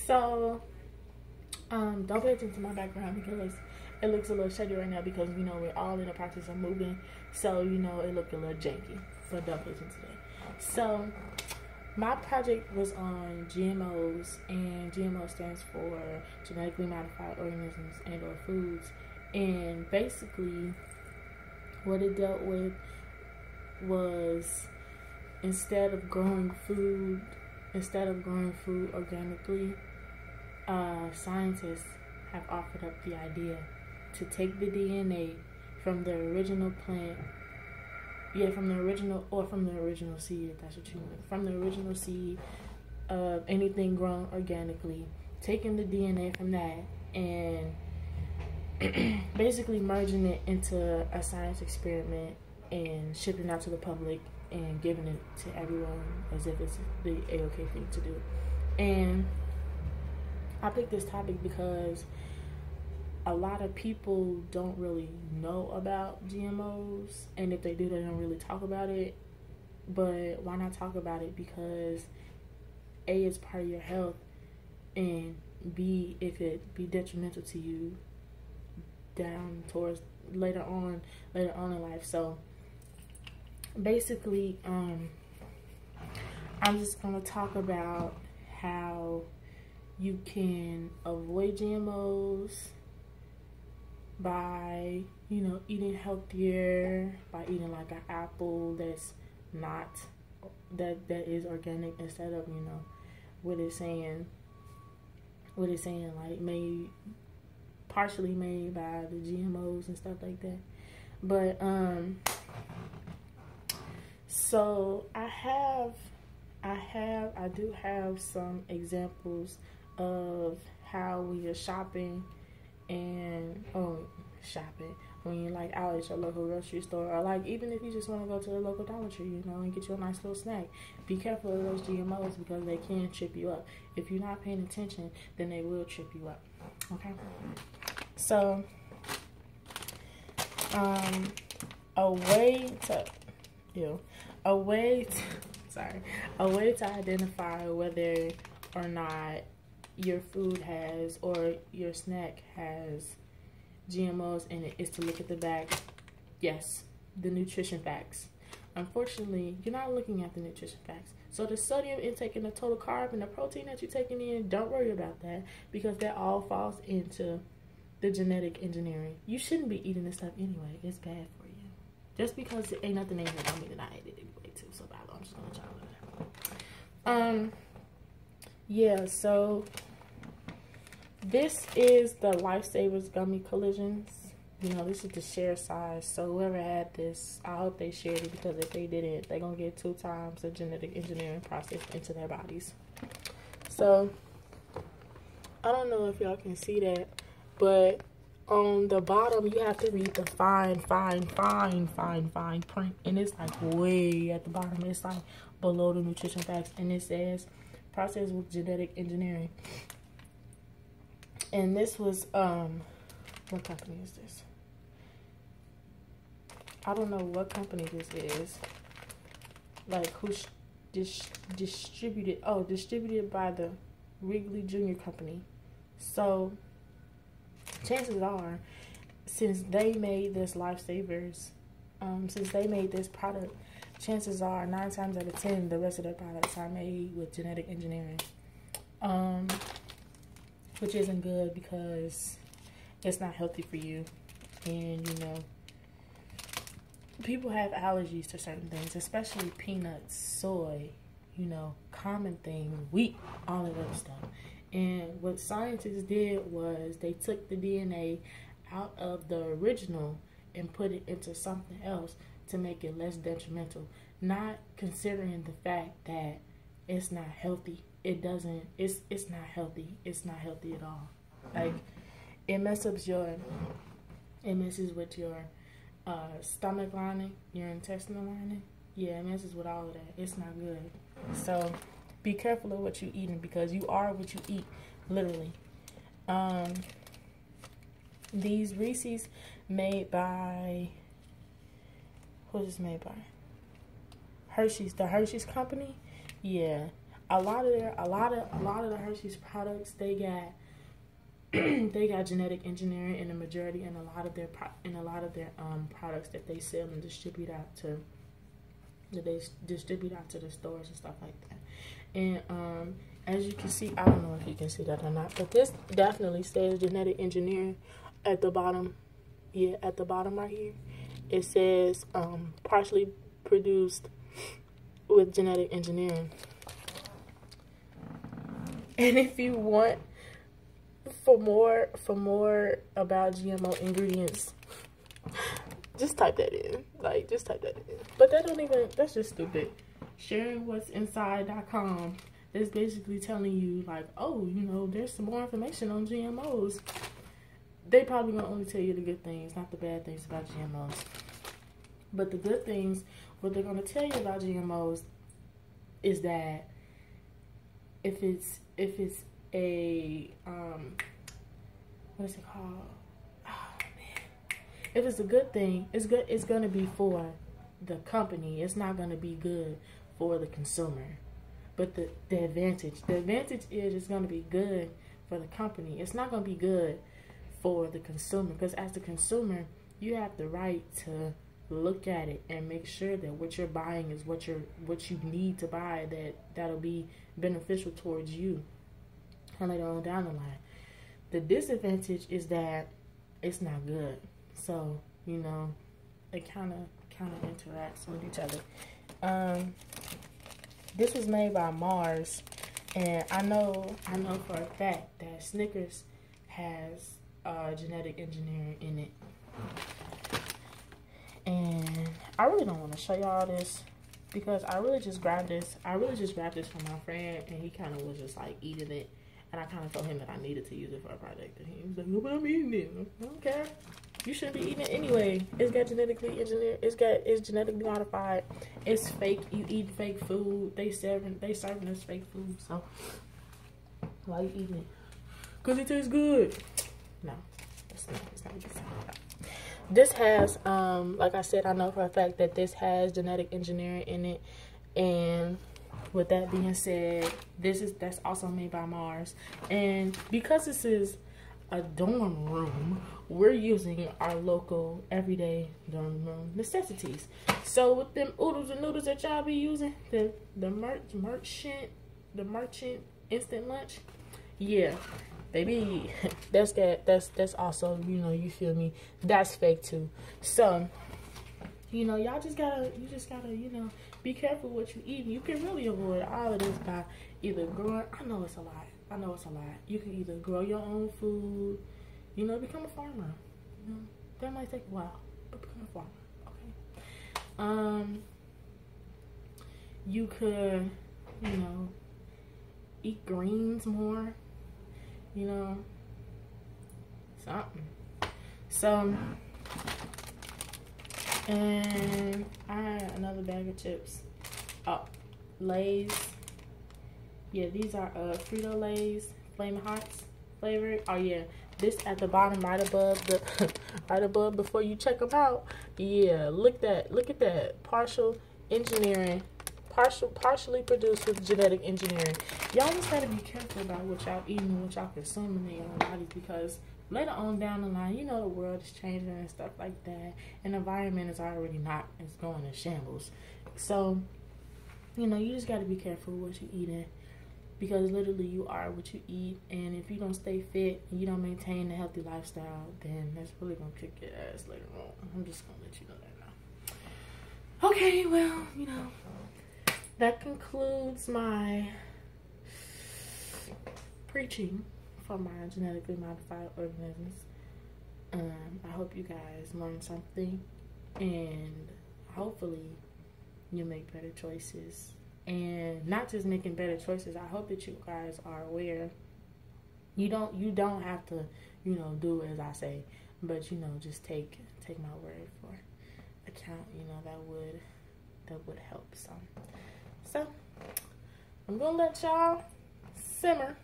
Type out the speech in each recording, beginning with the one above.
So, don't pay attention to my background because it looks a little shady right now because, you know, we're all in the process of moving. So, you know, it looked a little janky. But don't pay attention to that. So, my project was on GMOs, and GMO stands for genetically modified organisms and or foods. And basically, what it dealt with was instead of growing food organically, scientists have offered up the idea to take the DNA from the original plant, from the original seed, if that's what you want, from the original seed of anything grown organically, taking the DNA from that and basically merging it into a science experiment and shipping it out to the public and giving it to everyone as if it's the A-OK thing to do. And I picked this topic because a lot of people don't really know about GMOs, and if they do, they don't really talk about it. But why not talk about it? Because A, it's part of your health, and B, if it be detrimental to you down towards later on in life. So basically, I'm just gonna talk about how you can avoid GMOs by, you know, eating healthier, by eating like an apple that is organic instead of, you know, what it's saying like partially made by the GMOs and stuff like that. But so I do have some examples of how we are shopping and when you're like out at your local grocery store, or like even if you just want to go to the local Dollar Tree, you know, and get you a nice little snack. Be careful of those GMOs because they can trip you up. If you're not paying attention, then they will trip you up. Okay. So a way to identify whether or not your food has or your snack has GMOs in it is to look at the back. Yes, the nutrition facts. Unfortunately, you're not looking at the nutrition facts. So the sodium intake and the total carb and the protein that you're taking in, don't worry about that because that all falls into the genetic engineering. You shouldn't be eating this stuff anyway. It's bad for you. Just because it ain't nothing in here don't mean that I ate it anyway too. So I'm just gonna try with that. Yeah, so this is the Lifesavers Gummy Collisions. You know, this is the share size. So whoever had this, I hope they shared it because if they didn't, they're going to get 2 times the genetic engineering process into their bodies. So, I don't know if y'all can see that, but on the bottom, you have to read the fine print. And it's like way at the bottom. It's like below the nutrition facts. And it says, processed with genetic engineering. And this was, what company is this? I don't know what company this is. Like, who distributed, distributed by the Wrigley Jr. Company. So, chances are, since they made this Lifesavers, since they made this product, chances are 9 times out of 10, the rest of their products are made with genetic engineering. Which isn't good because it's not healthy for you. And, you know, people have allergies to certain things, especially peanuts, soy, you know, common thing, wheat, all of that stuff. And what scientists did was they took the DNA out of the original and put it into something else to make it less detrimental, not considering the fact that it's not healthy. It's not healthy. It's not healthy at all. Like, it messes with your stomach lining, your intestinal lining. Yeah, it messes with all of that. It's not good. So be careful of what you're eating because you are what you eat, literally. These Reese's made by, who's this made by? Hershey's, the Hershey's company. Yeah. a lot of the Hershey's products, they got they got genetic engineering in the majority, and a lot of their products that they sell and distribute out to the stores and stuff like that. And as you can see, I don't know if you can see that or not, but this definitely says genetic engineering at the bottom. Yeah, at the bottom right here, it says partially produced with genetic engineering. And if you want for more about GMO ingredients, just type that in. Like, just type that in. But that's just stupid. Sharingwhatsinside.com is basically telling you, like, oh, you know, there's some more information on GMOs. They probably gonna only tell you the good things, not the bad things about GMOs. But the good things, what they're gonna tell you about GMOs is that if it's a what is it called? Oh man. If it's a good thing, it's gonna be for the company. It's not gonna be good for the consumer. But the advantage is it's gonna be good for the company. It's not gonna be good for the consumer, because as the consumer, you have the right to look at it and make sure that what you're buying is what you need to buy, that'll be beneficial towards you and later on down the line. The disadvantage is that it's not good. So, you know, it kind of interacts with each other. This was made by Mars, and I know for a fact that Snickers has genetic engineering in it. And I really don't want to show y'all this because I really just grabbed this from my friend, and he kind of was just like eating it, and I kind of told him that I needed to use it for a project, and he was like, "No, but I'm eating it." I don't care. You shouldn't be eating it anyway. It's got genetically engineered. It's genetically modified. It's fake. You eat fake food. They serving us fake food. So why you eating it? Cause it tastes good. No, it's not a good sign. This has, like I said, I know for a fact that this has genetic engineering in it. And with that being said, that's also made by Mars. And because this is a dorm room, we're using our local everyday dorm room necessities. So with them oodles and noodles that y'all be using, the merchant instant lunch, yeah. Baby, that's also, you know, you feel me, that's fake too. So, you know, you just gotta, you know, be careful what you eat. You can really avoid all of this by either growing, I know it's a lot. You can either grow your own food, you know, become a farmer. You know, that might take a while, but become a farmer, okay? You could, you know, eat greens more. You know, something. So, and I had another bag of chips. Oh, Lay's. Yeah, these are Frito-Lay's Flamin' Hots flavored. Oh yeah, this at the bottom, right above before you check them out. Yeah, look at that partial engineering. Partially produced with genetic engineering. Y'all just gotta be careful about what y'all eating and what y'all consuming in your own bodies, because later on down the line, you know, the world is changing and stuff like that, and the environment is already it's going in shambles. So, you know, you just gotta be careful what you eating, because literally you are what you eat. And if you don't stay fit and you don't maintain a healthy lifestyle, then that's really gonna kick your ass later on. I'm just gonna let you know that now. Okay, well, you know, that concludes my preaching for my genetically modified organisms. I hope you guys learned something, and hopefully you make better choices. And not just making better choices, I hope that you guys are aware. You don't have to, you know, do as I say, but, you know, just take my word for account. You know, that would help some. So, I'm going to let y'all simmer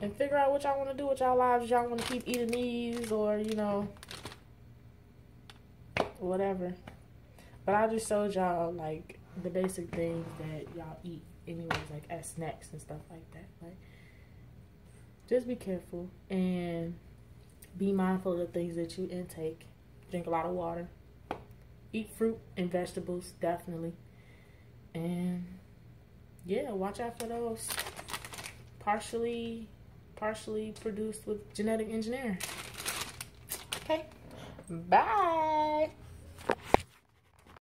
and figure out what y'all want to do with y'all lives. Y'all want to keep eating these, or, you know, whatever. But I just showed y'all, like, the basic things that y'all eat anyways, like as snacks and stuff like that. Like, just be careful and be mindful of the things that you intake. Drink a lot of water. Eat fruit and vegetables, definitely. And yeah, watch out for those partially produced with genetic engineering. Okay, bye.